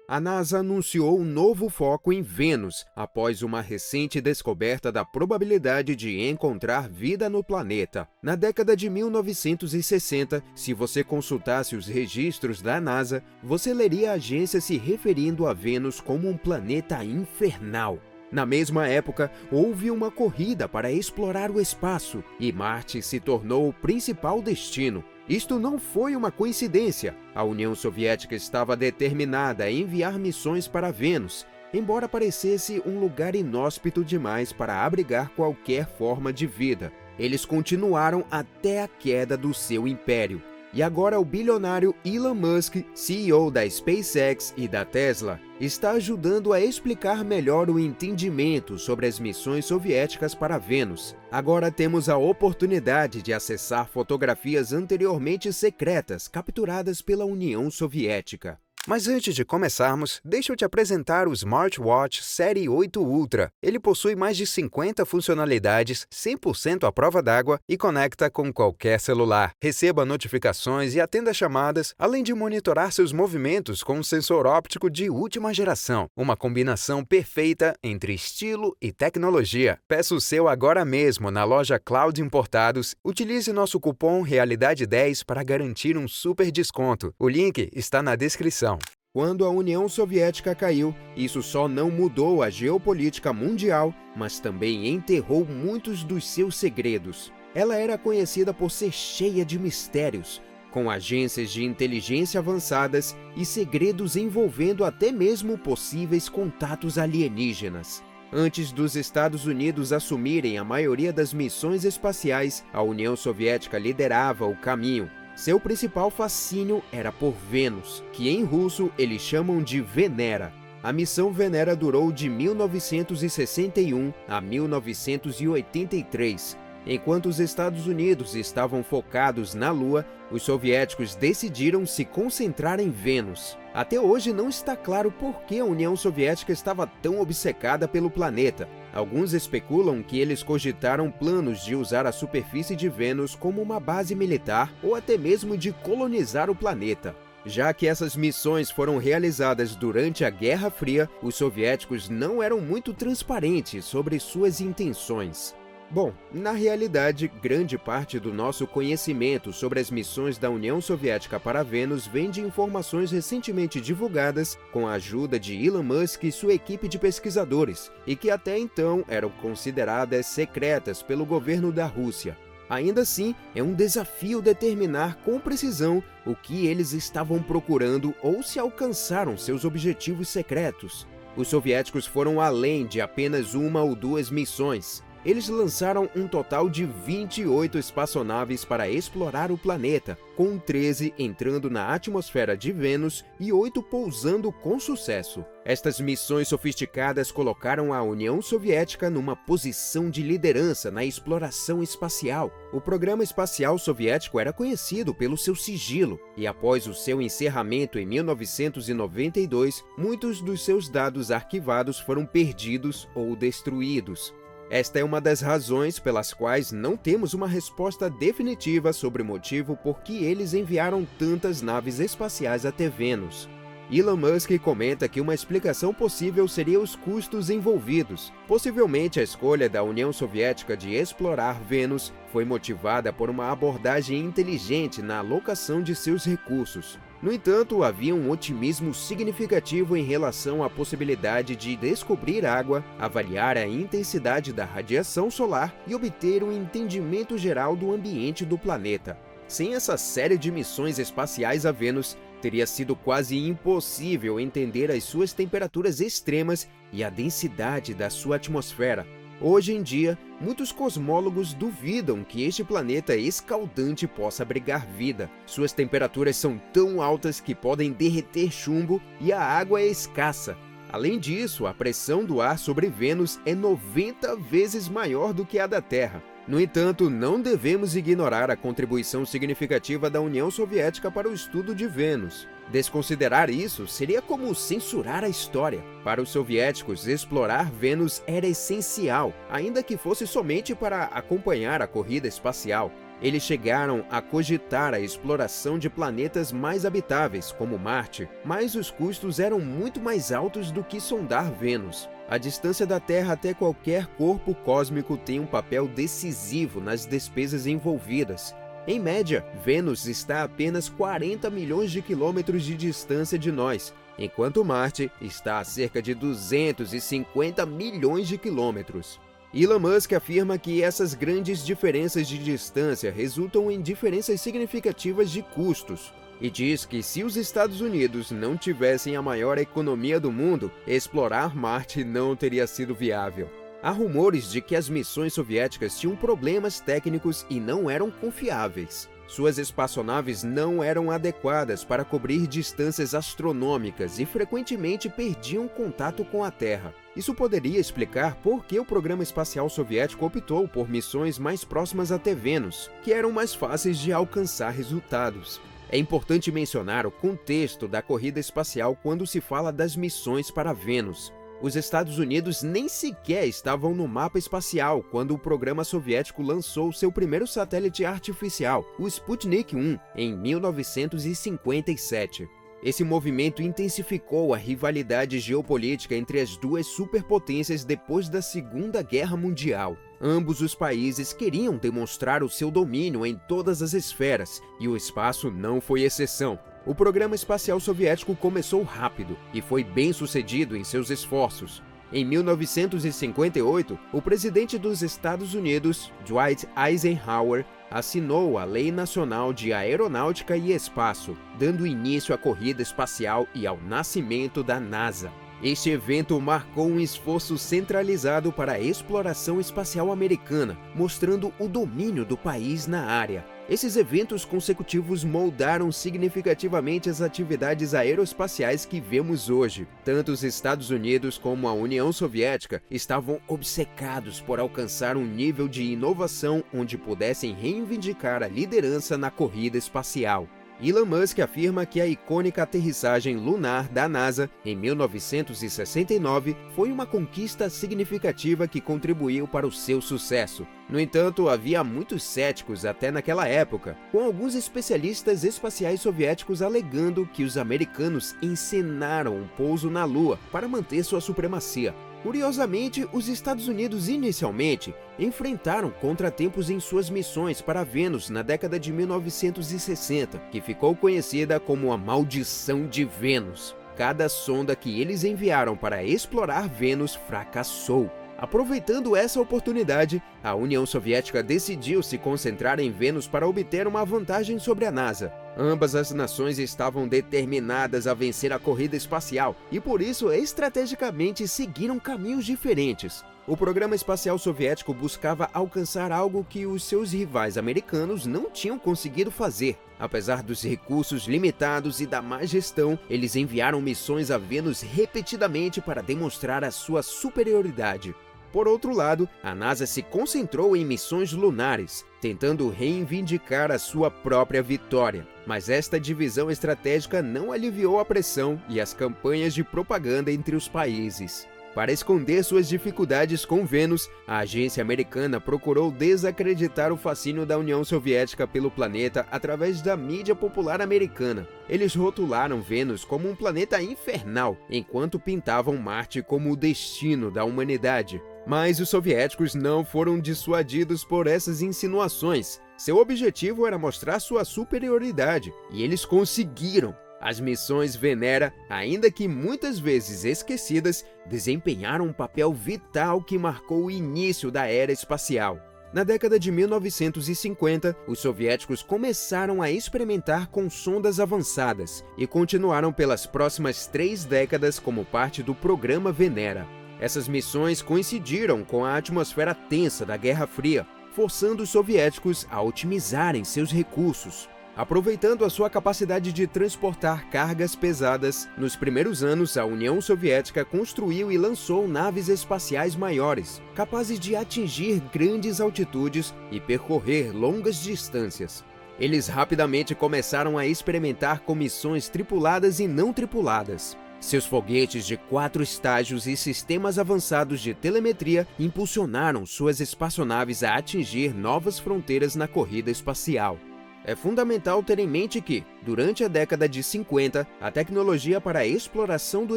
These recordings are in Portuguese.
A NASA anunciou um novo foco em Vênus após uma recente descoberta da probabilidade de encontrar vida no planeta. Na década de 1960, se você consultasse os registros da NASA, você leria a agência se referindo a Vênus como um planeta infernal. Na mesma época, houve uma corrida para explorar o espaço e Marte se tornou o principal destino. Isto não foi uma coincidência. A União Soviética estava determinada a enviar missões para Vênus, embora parecesse um lugar inóspito demais para abrigar qualquer forma de vida. Eles continuaram até a queda do seu império. E agora o bilionário Elon Musk, CEO da SpaceX e da Tesla, está ajudando a explicar melhor o entendimento sobre as missões soviéticas para Vênus. Agora temos a oportunidade de acessar fotografias anteriormente secretas capturadas pela União Soviética. Mas antes de começarmos, deixa eu te apresentar o Smartwatch Série 8 Ultra. Ele possui mais de 50 funcionalidades, 100% à prova d'água e conecta com qualquer celular. Receba notificações e atenda chamadas, além de monitorar seus movimentos com um sensor óptico de última geração. Uma combinação perfeita entre estilo e tecnologia. Peça o seu agora mesmo na loja Cloud Importados. Utilize nosso cupom Realidade10 para garantir um super desconto. O link está na descrição. Quando a União Soviética caiu, isso só não mudou a geopolítica mundial, mas também enterrou muitos dos seus segredos. Ela era conhecida por ser cheia de mistérios, com agências de inteligência avançadas e segredos envolvendo até mesmo possíveis contatos alienígenas. Antes dos Estados Unidos assumirem a maioria das missões espaciais, a União Soviética liderava o caminho. Seu principal fascínio era por Vênus, que em russo eles chamam de Venera. A missão Venera durou de 1961 a 1983. Enquanto os Estados Unidos estavam focados na Lua, os soviéticos decidiram se concentrar em Vênus. Até hoje não está claro por que a União Soviética estava tão obcecada pelo planeta. Alguns especulam que eles cogitaram planos de usar a superfície de Vênus como uma base militar ou até mesmo de colonizar o planeta. Já que essas missões foram realizadas durante a Guerra Fria, os soviéticos não eram muito transparentes sobre suas intenções. Bom, na realidade, grande parte do nosso conhecimento sobre as missões da União Soviética para Vênus vem de informações recentemente divulgadas com a ajuda de Elon Musk e sua equipe de pesquisadores, e que até então eram consideradas secretas pelo governo da Rússia. Ainda assim, é um desafio determinar com precisão o que eles estavam procurando ou se alcançaram seus objetivos secretos. Os soviéticos foram além de apenas uma ou duas missões. Eles lançaram um total de 28 espaçonaves para explorar o planeta, com 13 entrando na atmosfera de Vênus e 8 pousando com sucesso. Estas missões sofisticadas colocaram a União Soviética numa posição de liderança na exploração espacial. O programa espacial soviético era conhecido pelo seu sigilo, e após o seu encerramento em 1992, muitos dos seus dados arquivados foram perdidos ou destruídos. Esta é uma das razões pelas quais não temos uma resposta definitiva sobre o motivo por que eles enviaram tantas naves espaciais até Vênus. Elon Musk comenta que uma explicação possível seria os custos envolvidos. Possivelmente a escolha da União Soviética de explorar Vênus foi motivada por uma abordagem inteligente na alocação de seus recursos. No entanto, havia um otimismo significativo em relação à possibilidade de descobrir água, avaliar a intensidade da radiação solar e obter um entendimento geral do ambiente do planeta. Sem essa série de missões espaciais a Vênus, teria sido quase impossível entender as suas temperaturas extremas e a densidade da sua atmosfera. Hoje em dia, muitos cosmólogos duvidam que este planeta escaldante possa abrigar vida. Suas temperaturas são tão altas que podem derreter chumbo e a água é escassa. Além disso, a pressão do ar sobre Vênus é 90 vezes maior do que a da Terra. No entanto, não devemos ignorar a contribuição significativa da União Soviética para o estudo de Vênus. Desconsiderar isso seria como censurar a história. Para os soviéticos, explorar Vênus era essencial, ainda que fosse somente para acompanhar a corrida espacial. Eles chegaram a cogitar a exploração de planetas mais habitáveis, como Marte, mas os custos eram muito mais altos do que sondar Vênus. A distância da Terra até qualquer corpo cósmico tem um papel decisivo nas despesas envolvidas. Em média, Vênus está a apenas 40 milhões de quilômetros de distância de nós, enquanto Marte está a cerca de 250 milhões de quilômetros. Elon Musk afirma que essas grandes diferenças de distância resultam em diferenças significativas de custos, e diz que se os Estados Unidos não tivessem a maior economia do mundo, explorar Marte não teria sido viável. Há rumores de que as missões soviéticas tinham problemas técnicos e não eram confiáveis. Suas espaçonaves não eram adequadas para cobrir distâncias astronômicas e frequentemente perdiam contato com a Terra. Isso poderia explicar por que o programa espacial soviético optou por missões mais próximas até Vênus, que eram mais fáceis de alcançar resultados. É importante mencionar o contexto da corrida espacial quando se fala das missões para Vênus. Os Estados Unidos nem sequer estavam no mapa espacial quando o programa soviético lançou seu primeiro satélite artificial, o Sputnik 1, em 1957. Esse movimento intensificou a rivalidade geopolítica entre as duas superpotências depois da Segunda Guerra Mundial. Ambos os países queriam demonstrar o seu domínio em todas as esferas, e o espaço não foi exceção. O programa espacial soviético começou rápido e foi bem sucedido em seus esforços. Em 1958, o presidente dos Estados Unidos, Dwight Eisenhower, assinou a Lei Nacional de Aeronáutica e Espaço, dando início à corrida espacial e ao nascimento da NASA. Este evento marcou um esforço centralizado para a exploração espacial americana, mostrando o domínio do país na área. Esses eventos consecutivos moldaram significativamente as atividades aeroespaciais que vemos hoje. Tanto os Estados Unidos como a União Soviética estavam obcecados por alcançar um nível de inovação onde pudessem reivindicar a liderança na corrida espacial. Elon Musk afirma que a icônica aterrissagem lunar da NASA, em 1969, foi uma conquista significativa que contribuiu para o seu sucesso. No entanto, havia muitos céticos até naquela época, com alguns especialistas espaciais soviéticos alegando que os americanos encenaram um pouso na Lua para manter sua supremacia. Curiosamente, os Estados Unidos inicialmente enfrentaram contratempos em suas missões para Vênus na década de 1960, que ficou conhecida como a Maldição de Vênus. Cada sonda que eles enviaram para explorar Vênus fracassou. Aproveitando essa oportunidade, a União Soviética decidiu se concentrar em Vênus para obter uma vantagem sobre a NASA. Ambas as nações estavam determinadas a vencer a corrida espacial e, por isso, estrategicamente seguiram caminhos diferentes. O programa espacial soviético buscava alcançar algo que os seus rivais americanos não tinham conseguido fazer. Apesar dos recursos limitados e da má gestão, eles enviaram missões a Vênus repetidamente para demonstrar a sua superioridade. Por outro lado, a NASA se concentrou em missões lunares, tentando reivindicar a sua própria vitória. Mas esta divisão estratégica não aliviou a pressão e as campanhas de propaganda entre os países. Para esconder suas dificuldades com Vênus, a agência americana procurou desacreditar o fascínio da União Soviética pelo planeta através da mídia popular americana. Eles rotularam Vênus como um planeta infernal, enquanto pintavam Marte como o destino da humanidade. Mas os soviéticos não foram dissuadidos por essas insinuações. Seu objetivo era mostrar sua superioridade, e eles conseguiram. As missões Venera, ainda que muitas vezes esquecidas, desempenharam um papel vital que marcou o início da era espacial. Na década de 1950, os soviéticos começaram a experimentar com sondas avançadas e continuaram pelas próximas 3 décadas como parte do programa Venera. Essas missões coincidiram com a atmosfera tensa da Guerra Fria, forçando os soviéticos a otimizarem seus recursos. Aproveitando a sua capacidade de transportar cargas pesadas, nos primeiros anos a União Soviética construiu e lançou naves espaciais maiores, capazes de atingir grandes altitudes e percorrer longas distâncias. Eles rapidamente começaram a experimentar com missões tripuladas e não tripuladas. Seus foguetes de 4 estágios e sistemas avançados de telemetria impulsionaram suas espaçonaves a atingir novas fronteiras na corrida espacial. É fundamental ter em mente que, durante a década de 50, a tecnologia para a exploração do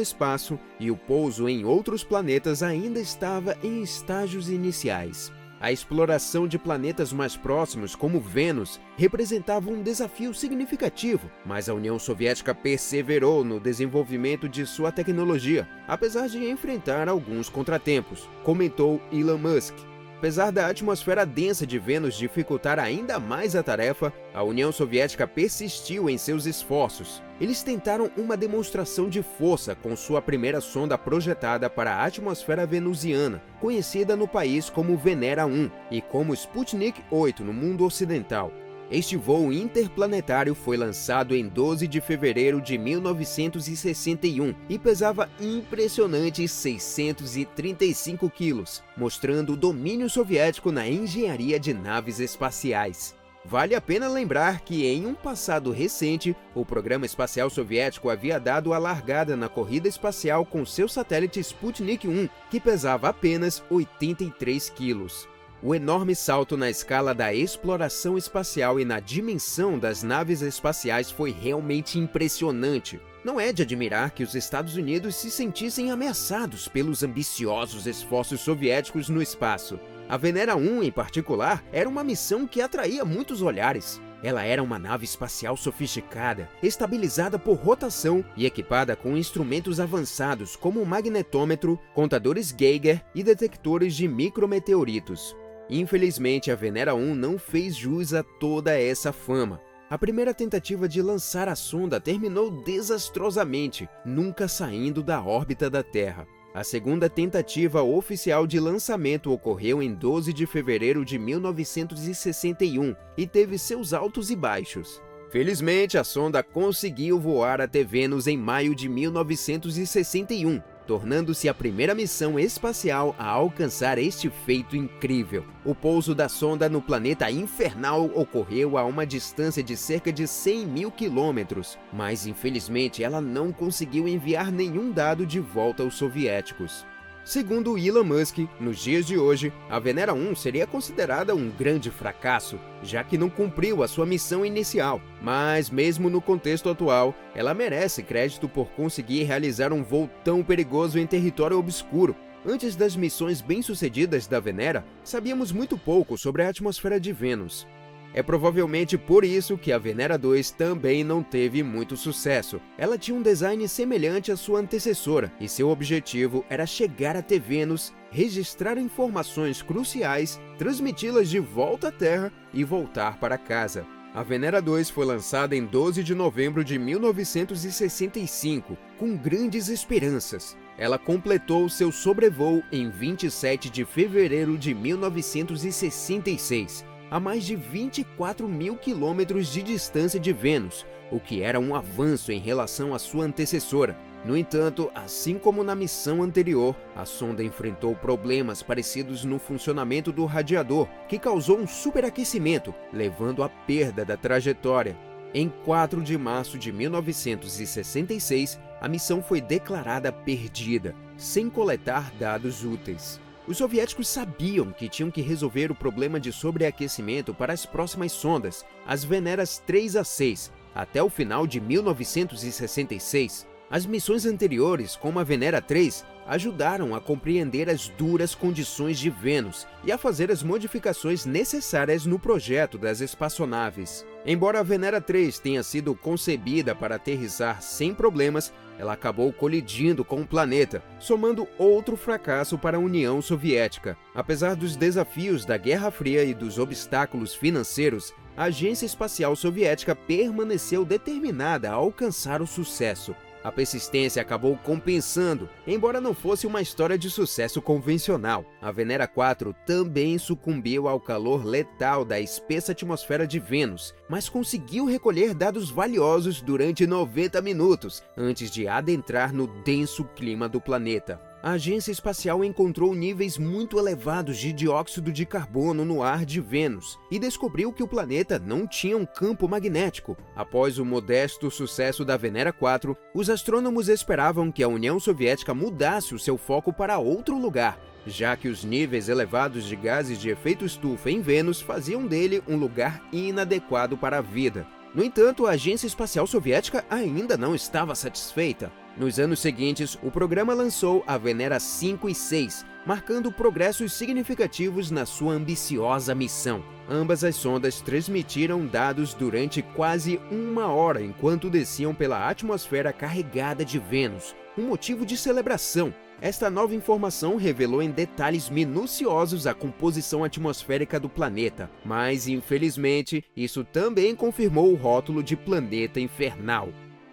espaço e o pouso em outros planetas ainda estava em estágios iniciais. A exploração de planetas mais próximos, como Vênus, representava um desafio significativo, mas a União Soviética perseverou no desenvolvimento de sua tecnologia, apesar de enfrentar alguns contratempos, comentou Elon Musk. Apesar da atmosfera densa de Vênus dificultar ainda mais a tarefa, a União Soviética persistiu em seus esforços. Eles tentaram uma demonstração de força com sua primeira sonda projetada para a atmosfera venusiana, conhecida no país como Venera 1 e como Sputnik 8 no mundo ocidental. Este voo interplanetário foi lançado em 12 de fevereiro de 1961 e pesava impressionantes 635 quilos, mostrando o domínio soviético na engenharia de naves espaciais. Vale a pena lembrar que, em um passado recente, o programa espacial soviético havia dado a largada na corrida espacial com seu satélite Sputnik 1, que pesava apenas 83 quilos. O enorme salto na escala da exploração espacial e na dimensão das naves espaciais foi realmente impressionante. Não é de admirar que os Estados Unidos se sentissem ameaçados pelos ambiciosos esforços soviéticos no espaço. A Venera 1, em particular, era uma missão que atraía muitos olhares. Ela era uma nave espacial sofisticada, estabilizada por rotação e equipada com instrumentos avançados como um magnetômetro, contadores Geiger e detectores de micrometeoritos. Infelizmente, a Venera 1 não fez jus a toda essa fama. A primeira tentativa de lançar a sonda terminou desastrosamente, nunca saindo da órbita da Terra. A segunda tentativa oficial de lançamento ocorreu em 12 de fevereiro de 1961 e teve seus altos e baixos. Felizmente, a sonda conseguiu voar até Vênus em maio de 1961, tornando-se a primeira missão espacial a alcançar este feito incrível. O pouso da sonda no planeta infernal ocorreu a uma distância de cerca de 100 mil quilômetros, mas infelizmente ela não conseguiu enviar nenhum dado de volta aos soviéticos. Segundo Elon Musk, nos dias de hoje, a Venera 1 seria considerada um grande fracasso, já que não cumpriu a sua missão inicial. Mas, mesmo no contexto atual, ela merece crédito por conseguir realizar um voo tão perigoso em território obscuro. Antes das missões bem-sucedidas da Venera, sabíamos muito pouco sobre a atmosfera de Vênus. É provavelmente por isso que a Venera 2 também não teve muito sucesso. Ela tinha um design semelhante à sua antecessora, e seu objetivo era chegar até Vênus, registrar informações cruciais, transmiti-las de volta à Terra e voltar para casa. A Venera 2 foi lançada em 12 de novembro de 1965, com grandes esperanças. Ela completou seu sobrevoo em 27 de fevereiro de 1966, a mais de 24 mil quilômetros de distância de Vênus, o que era um avanço em relação à sua antecessora. No entanto, assim como na missão anterior, a sonda enfrentou problemas parecidos no funcionamento do radiador, que causou um superaquecimento, levando à perda da trajetória. Em 4 de março de 1966, a missão foi declarada perdida, sem coletar dados úteis. Os soviéticos sabiam que tinham que resolver o problema de sobreaquecimento para as próximas sondas, as Veneras 3 a 6, até o final de 1966. As missões anteriores, como a Venera 3, ajudaram a compreender as duras condições de Vênus e a fazer as modificações necessárias no projeto das espaçonaves. Embora a Venera 3 tenha sido concebida para aterrissar sem problemas, ela acabou colidindo com o planeta, somando outro fracasso para a União Soviética. Apesar dos desafios da Guerra Fria e dos obstáculos financeiros, a Agência Espacial Soviética permaneceu determinada a alcançar o sucesso. A persistência acabou compensando, embora não fosse uma história de sucesso convencional. A Venera 4 também sucumbiu ao calor letal da espessa atmosfera de Vênus, mas conseguiu recolher dados valiosos durante 90 minutos, antes de adentrar no denso clima do planeta. a agência espacial encontrou níveis muito elevados de dióxido de carbono no ar de Vênus e descobriu que o planeta não tinha um campo magnético. Após o modesto sucesso da Venera 4, os astrônomos esperavam que a União Soviética mudasse o seu foco para outro lugar, já que os níveis elevados de gases de efeito estufa em Vênus faziam dele um lugar inadequado para a vida. No entanto, a Agência Espacial Soviética ainda não estava satisfeita. Nos anos seguintes, o programa lançou a Venera 5 e 6, marcando progressos significativos na sua ambiciosa missão. Ambas as sondas transmitiram dados durante quase 1 hora enquanto desciam pela atmosfera carregada de Vênus, um motivo de celebração. Esta nova informação revelou em detalhes minuciosos a composição atmosférica do planeta, mas, infelizmente, isso também confirmou o rótulo de planeta infernal.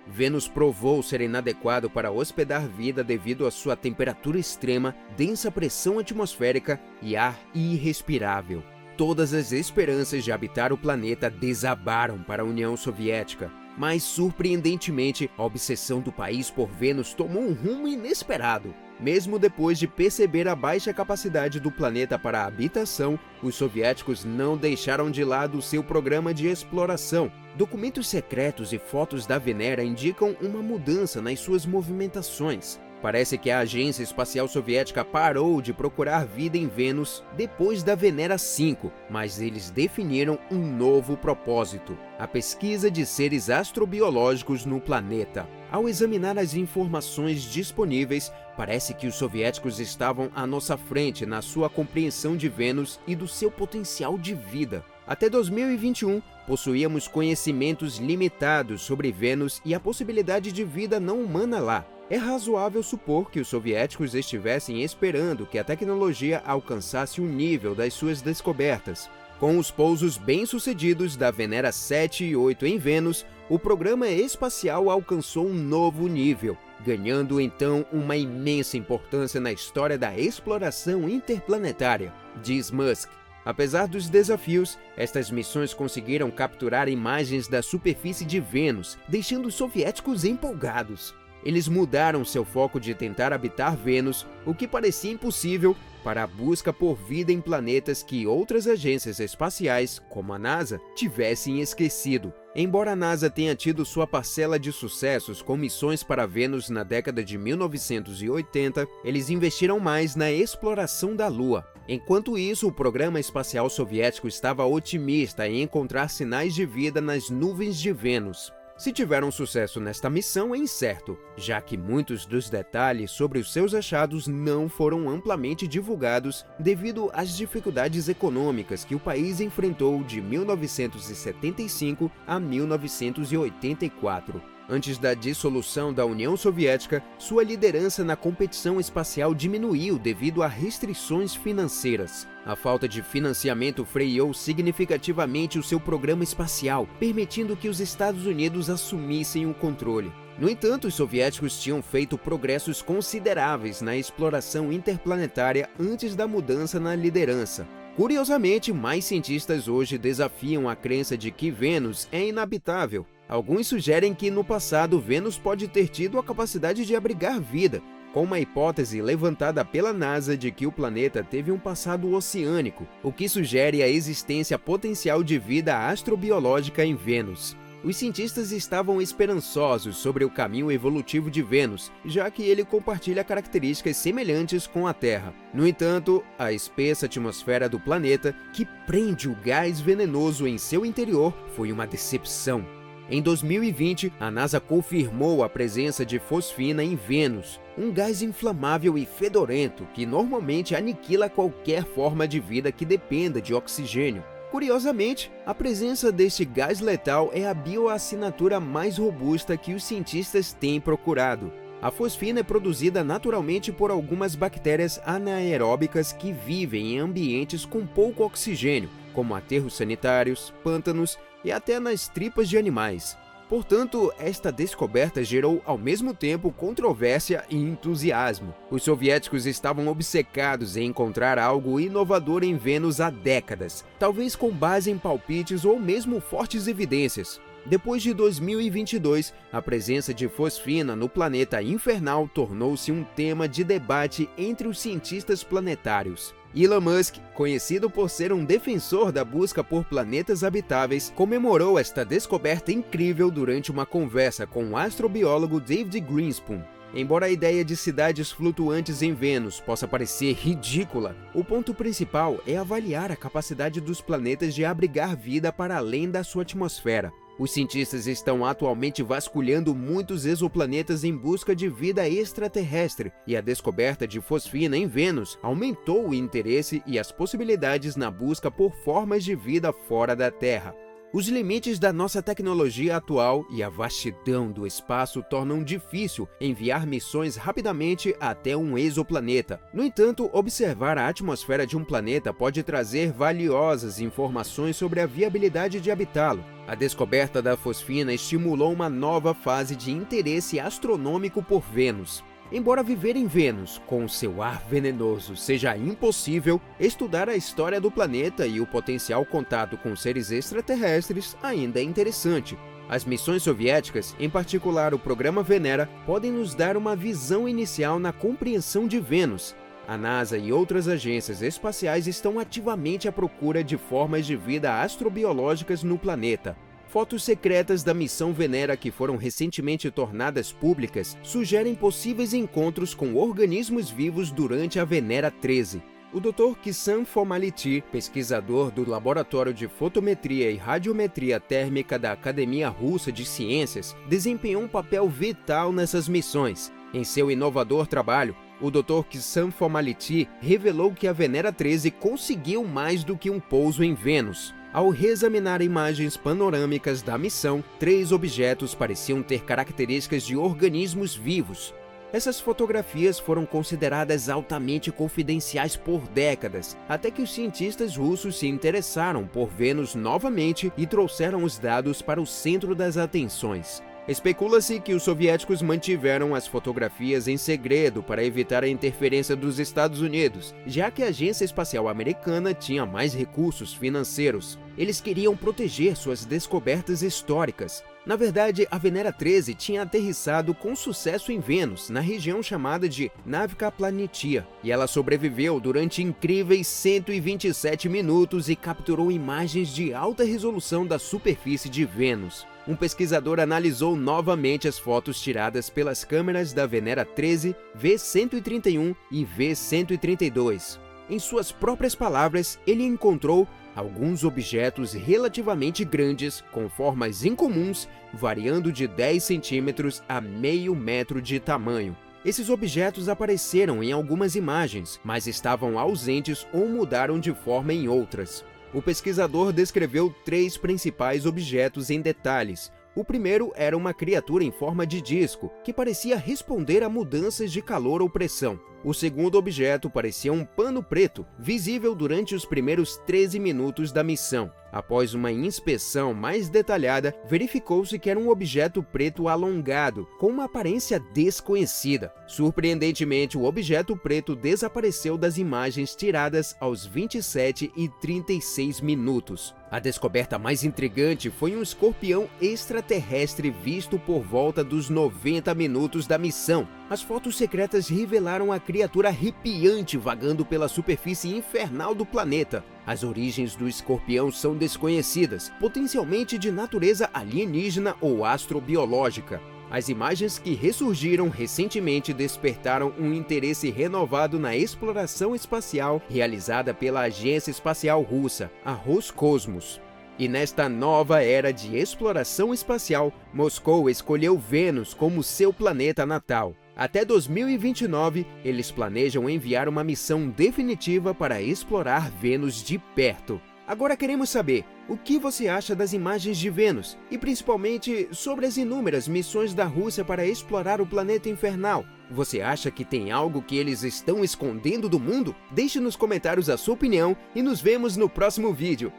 Vênus provou ser inadequado para hospedar vida devido à sua temperatura extrema, densa pressão atmosférica e ar irrespirável. Todas as esperanças de habitar o planeta desabaram para a União Soviética. Mas, surpreendentemente, a obsessão do país por Vênus tomou um rumo inesperado. Mesmo depois de perceber a baixa capacidade do planeta para a habitação, os soviéticos não deixaram de lado seu programa de exploração. Documentos secretos e fotos da Venera indicam uma mudança nas suas movimentações. Parece que a Agência Espacial Soviética parou de procurar vida em Vênus depois da Venera 5, mas eles definiram um novo propósito: a pesquisa de seres astrobiológicos no planeta. Ao examinar as informações disponíveis, parece que os soviéticos estavam à nossa frente na sua compreensão de Vênus e do seu potencial de vida. Até 2021, possuíamos conhecimentos limitados sobre Vênus e a possibilidade de vida não humana lá. É razoável supor que os soviéticos estivessem esperando que a tecnologia alcançasse o nível das suas descobertas. Com os pousos bem-sucedidos da Venera 7 e 8 em Vênus, o programa espacial alcançou um novo nível, ganhando então uma imensa importância na história da exploração interplanetária, diz Musk. Apesar dos desafios, estas missões conseguiram capturar imagens da superfície de Vênus, deixando os soviéticos empolgados. Eles mudaram seu foco de tentar habitar Vênus, o que parecia impossível, para a busca por vida em planetas que outras agências espaciais, como a NASA, tivessem esquecido. Embora a NASA tenha tido sua parcela de sucessos com missões para Vênus na década de 1980, eles investiram mais na exploração da Lua. Enquanto isso, o programa espacial soviético estava otimista em encontrar sinais de vida nas nuvens de Vênus. Se tiveram sucesso nesta missão é incerto, já que muitos dos detalhes sobre os seus achados não foram amplamente divulgados devido às dificuldades econômicas que o país enfrentou de 1975 a 1984. Antes da dissolução da União Soviética, sua liderança na competição espacial diminuiu devido a restrições financeiras. A falta de financiamento freou significativamente o seu programa espacial, permitindo que os Estados Unidos assumissem o controle. No entanto, os soviéticos tinham feito progressos consideráveis na exploração interplanetária antes da mudança na liderança. Curiosamente, mais cientistas hoje desafiam a crença de que Vênus é inabitável. Alguns sugerem que no passado Vênus pode ter tido a capacidade de abrigar vida, com uma hipótese levantada pela NASA de que o planeta teve um passado oceânico, o que sugere a existência potencial de vida astrobiológica em Vênus. Os cientistas estavam esperançosos sobre o caminho evolutivo de Vênus, já que ele compartilha características semelhantes com a Terra. No entanto, a espessa atmosfera do planeta, que prende o gás venenoso em seu interior, foi uma decepção. Em 2020, a NASA confirmou a presença de fosfina em Vênus, um gás inflamável e fedorento que normalmente aniquila qualquer forma de vida que dependa de oxigênio. Curiosamente, a presença deste gás letal é a bioassinatura mais robusta que os cientistas têm procurado. A fosfina é produzida naturalmente por algumas bactérias anaeróbicas que vivem em ambientes com pouco oxigênio, como aterros sanitários, pântanos e até nas tripas de animais. Portanto, esta descoberta gerou ao mesmo tempo controvérsia e entusiasmo. Os soviéticos estavam obcecados em encontrar algo inovador em Vênus há décadas, talvez com base em palpites ou mesmo fortes evidências. Depois de 2022, a presença de fosfina no planeta infernal tornou-se um tema de debate entre os cientistas planetários. Elon Musk, conhecido por ser um defensor da busca por planetas habitáveis, comemorou esta descoberta incrível durante uma conversa com o astrobiólogo David Greenspan. Embora a ideia de cidades flutuantes em Vênus possa parecer ridícula, o ponto principal é avaliar a capacidade dos planetas de abrigar vida para além da sua atmosfera. Os cientistas estão atualmente vasculhando muitos exoplanetas em busca de vida extraterrestre, e a descoberta de fosfina em Vênus aumentou o interesse e as possibilidades na busca por formas de vida fora da Terra. Os limites da nossa tecnologia atual e a vastidão do espaço tornam difícil enviar missões rapidamente até um exoplaneta. No entanto, observar a atmosfera de um planeta pode trazer valiosas informações sobre a viabilidade de habitá-lo. A descoberta da fosfina estimulou uma nova fase de interesse astronômico por Vênus. Embora viver em Vênus, com seu ar venenoso, seja impossível, estudar a história do planeta e o potencial contato com seres extraterrestres ainda é interessante. As missões soviéticas, em particular o programa Venera, podem nos dar uma visão inicial na compreensão de Vênus. A NASA e outras agências espaciais estão ativamente à procura de formas de vida astrobiológicas no planeta. Fotos secretas da missão Venera que foram recentemente tornadas públicas sugerem possíveis encontros com organismos vivos durante a Venera 13. O Dr. Kissan Fomality, pesquisador do Laboratório de Fotometria e Radiometria Térmica da Academia Russa de Ciências, desempenhou um papel vital nessas missões. Em seu inovador trabalho, o Dr. Kissan Fomality revelou que a Venera 13 conseguiu mais do que um pouso em Vênus. Ao reexaminar imagens panorâmicas da missão, 3 objetos pareciam ter características de organismos vivos. Essas fotografias foram consideradas altamente confidenciais por décadas, até que os cientistas russos se interessaram por Vênus novamente e trouxeram os dados para o centro das atenções. Especula-se que os soviéticos mantiveram as fotografias em segredo para evitar a interferência dos Estados Unidos, já que a Agência Espacial Americana tinha mais recursos financeiros. Eles queriam proteger suas descobertas históricas. Na verdade, a Venera 13 tinha aterrissado com sucesso em Vênus, na região chamada de Navika Planitia, e ela sobreviveu durante incríveis 127 minutos e capturou imagens de alta resolução da superfície de Vênus. Um pesquisador analisou novamente as fotos tiradas pelas câmeras da Venera 13, V131 e V132. Em suas próprias palavras, ele encontrou alguns objetos relativamente grandes, com formas incomuns, variando de 10 centímetros a meio metro de tamanho. Esses objetos apareceram em algumas imagens, mas estavam ausentes ou mudaram de forma em outras. O pesquisador descreveu 3 principais objetos em detalhes. O primeiro era uma criatura em forma de disco, que parecia responder a mudanças de calor ou pressão. O segundo objeto parecia um pano preto, visível durante os primeiros 13 minutos da missão. Após uma inspeção mais detalhada, verificou-se que era um objeto preto alongado, com uma aparência desconhecida. Surpreendentemente, o objeto preto desapareceu das imagens tiradas aos 27 e 36 minutos. A descoberta mais intrigante foi um escorpião extraterrestre visto por volta dos 90 minutos da missão. As fotos secretas revelaram a criatura arrepiante vagando pela superfície infernal do planeta. As origens do escorpião são desconhecidas, potencialmente de natureza alienígena ou astrobiológica. As imagens que ressurgiram recentemente despertaram um interesse renovado na exploração espacial realizada pela Agência Espacial Russa, a Roscosmos. E nesta nova era de exploração espacial, Moscou escolheu Vênus como seu planeta natal. Até 2029, eles planejam enviar uma missão definitiva para explorar Vênus de perto. Agora queremos saber, o que você acha das imagens de Vênus? E principalmente sobre as inúmeras missões da Rússia para explorar o planeta infernal. Você acha que tem algo que eles estão escondendo do mundo? Deixe nos comentários a sua opinião e nos vemos no próximo vídeo.